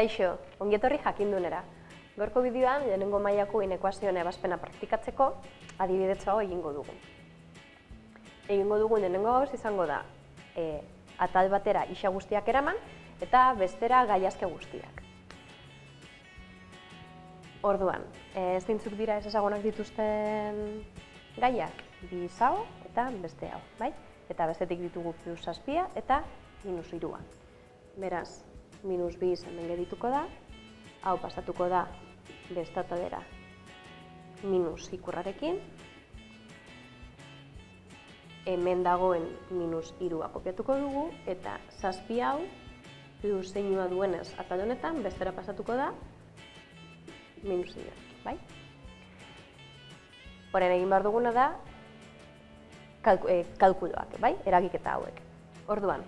Kaixo, ongietorri jakindunera. Gaurko bideoan, lehenengo mailako inekuazioen ebazpena praktikatzeko adibidetxoago egingo dugu. Egingo dugun lehenengo gauz izango da atal batera isa guztiak eraman eta bestera gaiazke guztiak. Orduan, zeintzuk dira ez ezagunak dituzten gaiak? Bi zao eta beste hau, bai? Eta bestetik ditugu plus 7 eta minus 3. Beraz, minus 2 hemen gerituko da, hau pasatuko da beste ataldera minus ikurrarekin, hemen dagoen minus 3 kopiatuko dugu, eta 7 hau plus zeinua duenez atal honetan bestera pasatuko da minus 3, bai? Horren egin behar duguna da kalkuloak, bai? Eragiketa hauek. Orduan,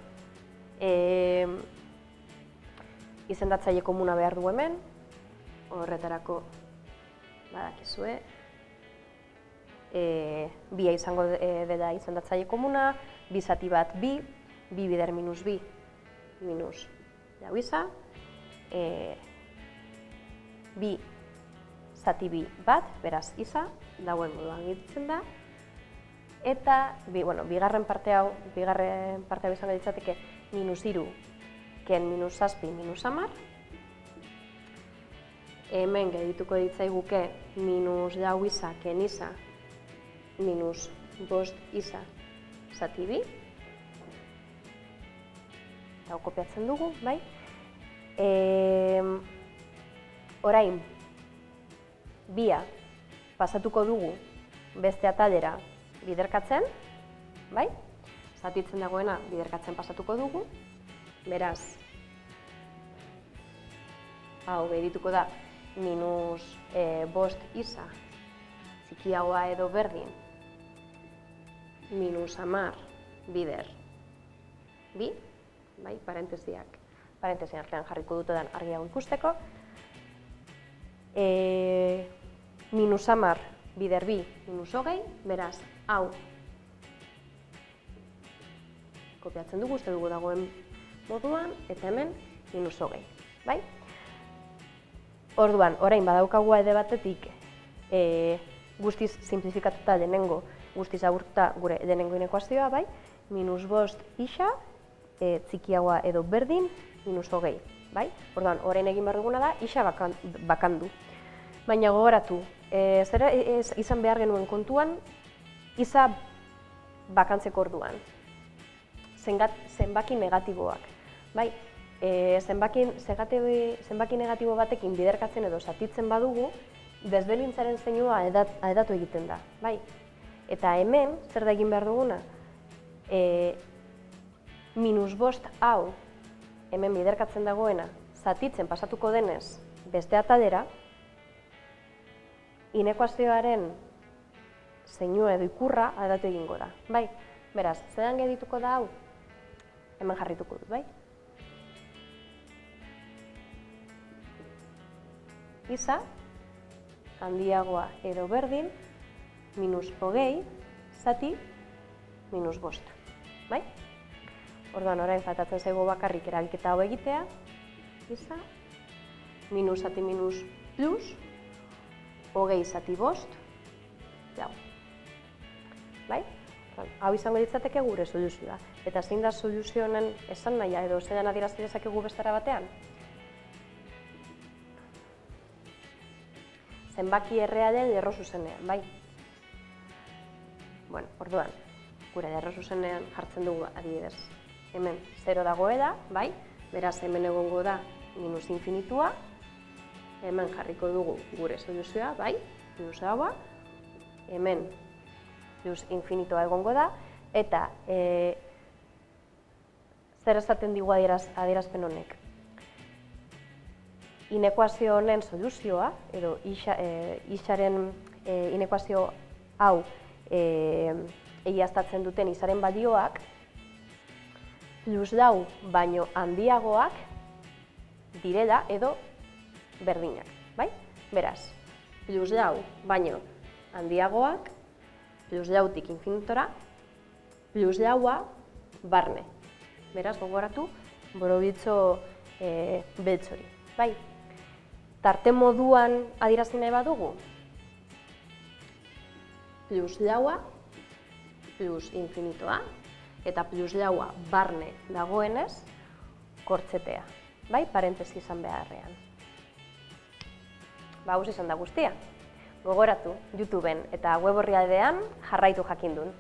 izendatzaile komuna behar du hemen, horretarako badakizue, bia izango dela izendatzaile komuna, bi zati bat bi bider minus bi, minus jau isa, bi zati bi bat, beraz isa, dagoen moduan egiten da, eta bigarren parte hau izango ditzateke minus 3, ken minus 7, minus 10, hemen gedituko ditzaiguke minus jau isa, ken isa, minus 5 isa, zati bi, eta kopiatzen dugu, bai? Orain, bia pasatuko dugu beste atalera biderkatzen, bai? Zatitzen dagoena biderkatzen pasatuko dugu, beraz, hau behirituko da minus 5 isa, txikiagoa edo berdin, minus 10 bider bi, bai? Parentesien artean jarriko dutedan argiago ikusteko, minus 10 bider bi, minus 20, beraz, hau kopiatzen dugu, uste dugu dagoen moduan, eta hemen minus 20, bai? Orduan, orain badaukagu alde batetik guztiz simplifikatuta denengo, guztiz agurtuta gure denengo inekuazioa, bai? Minus 5 isa, txikiagoa edo berdin, minus 20, bai? Orduan, orain egin behar duguna da, isa bakandu. Baina gogoratu, zera izan behar genuen kontuan, isa bakantzeko orduan. Zenbaki negatiboak, bai? Zenbaki negatibo batekin biderkatzen edo zatitzen badugu, desberdintzaren zeinua aldatu egiten da, bai? Eta hemen, zer da egin behar duguna? Minus 5 hau, hemen biderkatzen dagoena, zatitzen pasatuko denez beste atalera, inekuazioaren zeinua edo ikurra aldatu egingo da, bai? Beraz, zelan gedituko da hau? Hemen jarrituko dut, bai? Isa, handiagoa edo berdin, minus 20, zati, minus 5, bai? Orduan, orain faltatzen zaigu bakarrik eragiketa hau egitea, isa, minus zati minus plus, 20 zati 5, jau, bai? Hau izango ditzateke gure soluzioa. Eta zein da soluzio honen esan nahia edo zelan adierazte dezakegu bestera batean? Zenbaki errealen lerro zuzenean, bai? Bueno, orduan, gure lerro zuzenean jartzen dugu adibidez. Hemen 0 dagoela, bai? Beraz, hemen egongo da minus infinitua. Hemen jarriko dugu gure soluzioa, bai? Minus haua. Hemen plus infinitoa egongo da, eta zer esaten digu adierazpen honek? Inekuazio honen soluzioa, edo isaren inekuazio hau egiaztatzen duten isaren balioak, plus lau baino handiagoak direla edo berdinak, bai? Beraz, plus lau baino handiagoak, plus lautik infinitora, plus laua barne. Beraz, gogoratu, borobitzo beltz hori. bai? Tarte moduan adierazi nahi badugu, plus laua, plus infinitoa, eta plus laua barne dagoenez, kortzetea, bai? Parentesi izan beharrean. Ba, hau izan da guztia. Gogoratu, YouTubeen eta web orrialdean jarraitu jakindun.